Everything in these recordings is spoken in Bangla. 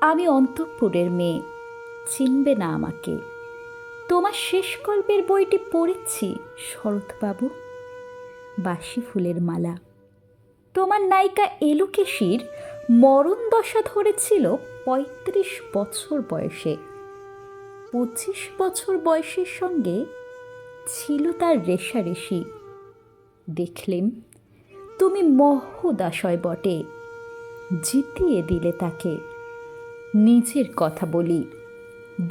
আমি অন্তঃপুরের মেয়ে, চিনবে না আমাকে। তোমার শেষ গল্পের বইটি পড়েছি শরৎবাবু, বাসি ফুলের মালা। তোমার নায়িকা এলোকেশীর মরণ দশা ধরেছিল ৩৫ বছর বয়সে। ২৫ বছর বয়সের সঙ্গে ছিল তার রেশারেশি। দেখলেম তুমি মহোদাশয় বটে, জিতিয়ে দিলে তাকে। নিজের কথা বলি,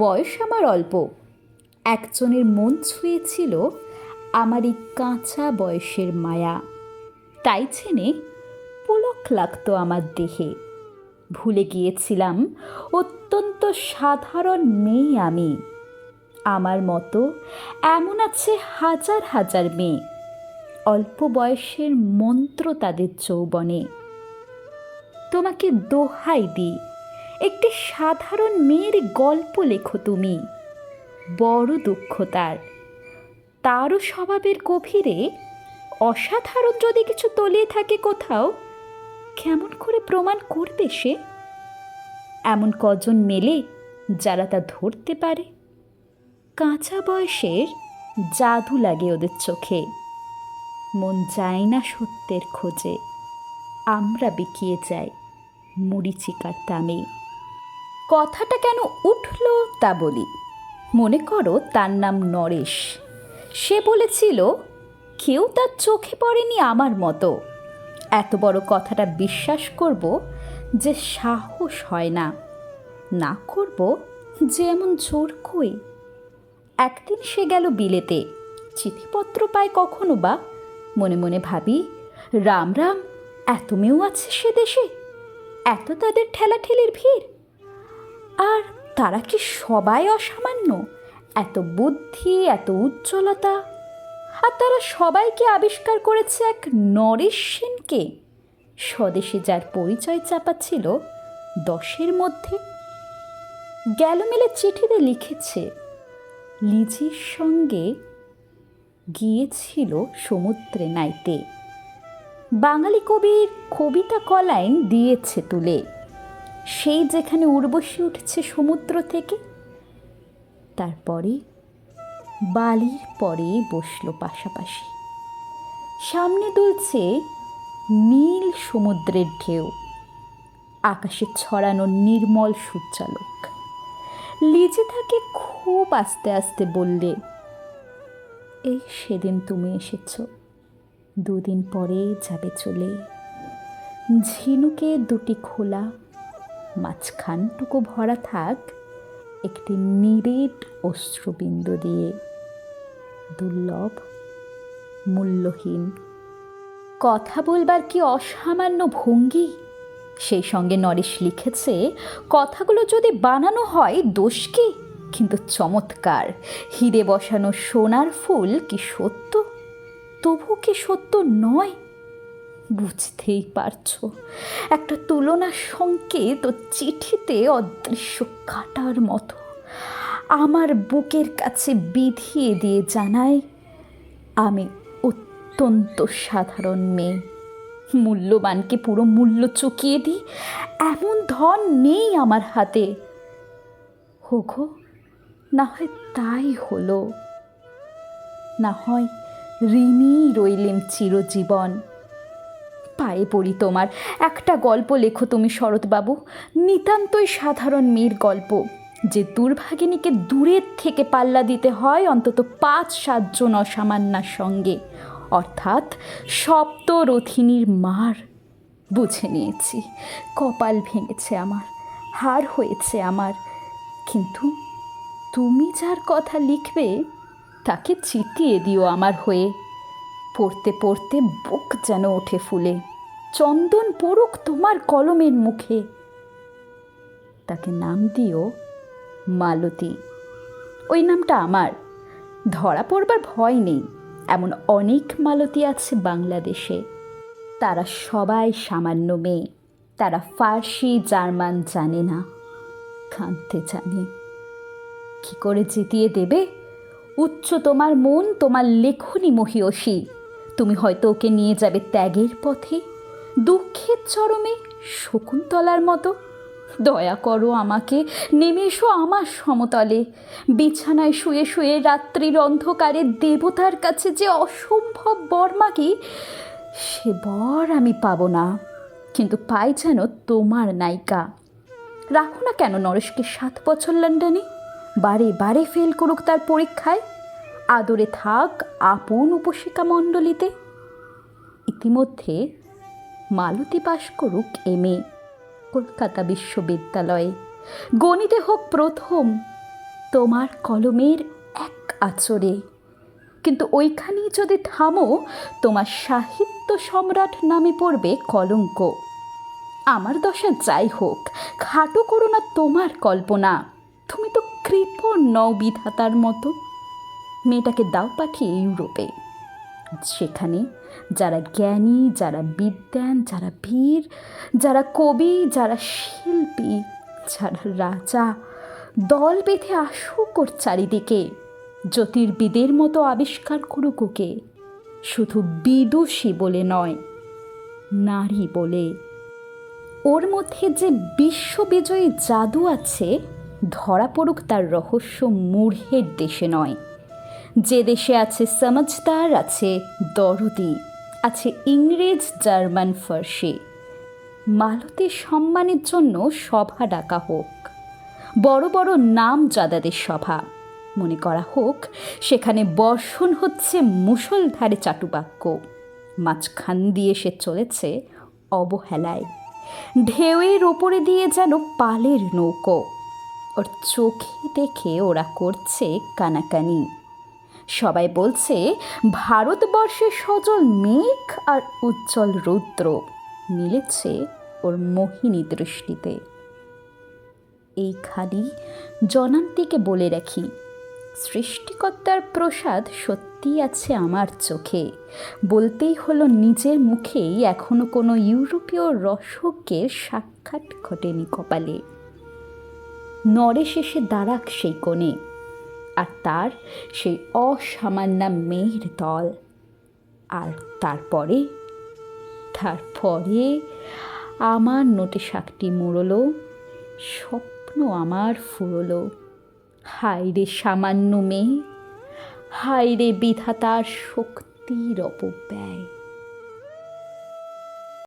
বয়স আমার অল্প। একজনের মন ছুঁয়েছিল আমার এই কাঁচা বয়সের মায়া, তাই জেনে পুলক লাগতো আমার দেহে। ভুলে গিয়েছিলাম অত্যন্ত সাধারণ মেয়ে আমি। আমার মতো এমন আছে হাজার হাজার মেয়ে, অল্প বয়সের মন্ত্র তাদের যৌবনে। তোমাকে দোহাই দিই, একটি সাধারণ মেয়ের গল্প লেখো তুমি। বড় দুঃখ তারও স্বভাবের গভীরে অসাধারণ যদি কিছু তলিয়ে থাকে কোথাও, কেমন করে প্রমাণ করবে সে? এমন কজন মেলে যারা তা ধরতে পারে? কাঁচা বয়সের জাদু লাগে ওদের চোখে। মন যায় না সত্যের খোঁজে, আমরা বিকিয়ে যাই মরীচিকার দামে। কথাটা কেন উঠল তা বলি। মনে করো তার নাম নরেশ। সে বলেছিল কেউ তার চোখে পড়েনি আমার মতো। এত বড় কথাটা বিশ্বাস করব যে সাহস হয় না, না করব যে এমন জোর কই। একদিন সে গেল বিলেতে, চিঠিপত্র পায় কখনো বা। মনে মনে ভাবি, রাম রাম, এত মেয়েও আছে সে দেশে, এত তাদের ঠেলাঠেলির ভিড়। আর তারা কি সবাই অসামান্য? এত বুদ্ধি, এত উজ্জ্বলতা, আর তারা সবাইকে আবিষ্কার করেছে এক নরেশ সেনকে, স্বদেশে যার পরিচয় চাপাচ্ছিল 10-এর মধ্যে। গেল মেলে চিঠিতে লিখেছে লিজির সঙ্গে গিয়েছিল সমুদ্রে নাইতে। বাঙালি কবির কবিতা কলাইন দিয়েছে তুলে, সেই যেখানে উর্বশী উঠছে সমুদ্র থেকে। তারপরে বালির পরে বসলো পাশাপাশি। সামনে দুলছে নীল সমুদ্রের ঢেউ, আকাশে ছড়ানো নির্মল সূর্যালোক। লিজি তাকে খুব আস্তে আস্তে বললে, এই সেদিন তুমি এসেছ, 2 দিন পরে যাবে চলে। ঝিনুকে 2টি খোলা, মাঝখানটুকু ভরা থাক একটি নিরেট অশ্রুবিন্দু দিয়ে। দুর্লভ, মূল্যহীন। কথা বলবার কি অসামান্য ভঙ্গি! সেই সঙ্গে নরেশ লিখেছে, কথাগুলো যদি বানানো হয় দোষ কি, কিন্তু চমৎকার। হিরে বসানো সোনার ফুল কি সত্য? তবু কি সত্য নয়? বুঝতেই পারছো, একটা তুলনা সংকেত ও চিঠিতে অদৃশ্য কাটার মতো আমার বুকের কাছে বিধিয়ে দিয়ে জানায়, আমি অত্যন্ত সাধারণ মেয়ে। মূল্যবানকে পুরো মূল্য চুকিয়ে দিই এমন ধন নেই আমার হাতে। হোগো, না হয় তাই হলো, না হয় ঋণী রইলেম চিরজীবন। পায়ে পড়ি তোমার, একটা গল্প লেখো তুমি শরৎবাবু, নিতান্তই সাধারণ মেয়ের গল্প, যে দুর্ভাগিনীকে দূরের থেকে পাল্লা দিতে হয় অন্তত 5-7 জন অসামান্যার সঙ্গে, অর্থাৎ সপ্তরথিনীর মার। বুঝে নিয়েছি, কপাল ভেঙেছে আমার, হার হয়েছে আমার। কিন্তু তুমি যার কথা লিখবে তাকে চিতিয়ে দিও আমার হয়ে। পড়তে পড়তে বুক যেন ওঠে ফুলে, চন্দন পড়ুক তোমার কলমের মুখে। তাকে নাম দিও মালতী। ওই নামটা আমার, ধরা পড়বার ভয় নেই। এমন অনেক মালতী আছে বাংলাদেশে। তারা সবাই সামান্য মেয়ে, তারা ফার্সি জার্মান জানে না, কাঁদতে জানে। কি করে জিতিয়ে দেবে? উচ্চ তোমার মন, তোমার লেখনী মহিয়সী। তুমি হয়তো ওকে নিয়ে যাবে ত্যাগের পথে, দুঃখের চরমে শকুন্তলার মতো। দয়া করো আমাকে, নেমে এসো আমার সমতলে। বিছানায় শুয়ে শুয়ে রাত্রির অন্ধকারে দেবতার কাছে যে অসম্ভব বর মাগি, সে বর আমি পাবো না, কিন্তু পাই যেন তোমার নায়িকা। রাখো না কেন নরেশকে 7 বছর লন্ডনে, বারে বারে ফেল করুক তার পরীক্ষায়, আদরে থাক আপন উপশিকা মণ্ডলীতে। ইতিমধ্যে মালতী পাশ করুক MA কলকাতা বিশ্ববিদ্যালয়ে, গণিতে হোক প্রথম তোমার কলমের এক আঁচড়ে। কিন্তু ওইখানেই যদি থামো, তোমার সাহিত্য সম্রাট নামে পড়বে কলঙ্ক। আমার দশা যাই হোক, খাটো করো না তোমার কল্পনা। তুমি তো কৃপণ নও বিধাতার মতো। মেয়েটাকে দাও পাঠিয়ে ইউরোপে, সেখানে যারা জ্ঞানী, যারা বিদ্বান, যারা বীর, যারা কবি, যারা শিল্পী, যারা রাজা, দল বেঁধে আসুক ওর চারিদিকে। জ্যোতির্বিদের মতো আবিষ্কার করুক ওকে, শুধু বিদুষী বলে নয়, নারী বলে। ওর মধ্যে যে বিশ্ববিজয়ী জাদু আছে, ধরা পড়ুক তার রহস্য মূঢ়ের দেশে নয়। যে দেশে আছে সমঝদার, আছে দরদি, আছে ইংরেজ, জার্মান, ফার্সি। মালতীর সম্মানের জন্য সভা ডাকা হোক, বড় বড় নামজাদাদের সভা। মনে করা হোক সেখানে বর্ষণ হচ্ছে মুষলধারে চাটুবাক্য, মাঝখান দিয়ে সে চলেছে অবহেলায়, ঢেউয়ের ওপরে দিয়ে যেন পালের নৌকো। ওর চোখে দেখে ওরা করছে কানাকানি। সবাই বলছে ভারতবর্ষের সজল মেঘ আর উজ্জ্বল রৌদ্র মিলেছে ওর মোহিনী দৃষ্টিতে। এইখানি জনান্তিকে বলে রাখি, সৃষ্টিকর্তার প্রসাদ সত্যি আছে আমার চোখে। বলতেই হলো নিজের মুখেই, এখনো কোনো ইউরোপীয় রসজ্ঞের সাক্ষাৎ ঘটেনি কপালে। নরেশ এসে দাঁড়াক সেই কোণে, আর তার সেই অসামান্যা মেয়ের দল। আর তারপরে আমার নোটে শাকটি মুড়লো, স্বপ্ন আমার ফুরলো। হায় রে সামান্য মেয়ে, হায় রে বিধাতার শক্তির অপব্যয়।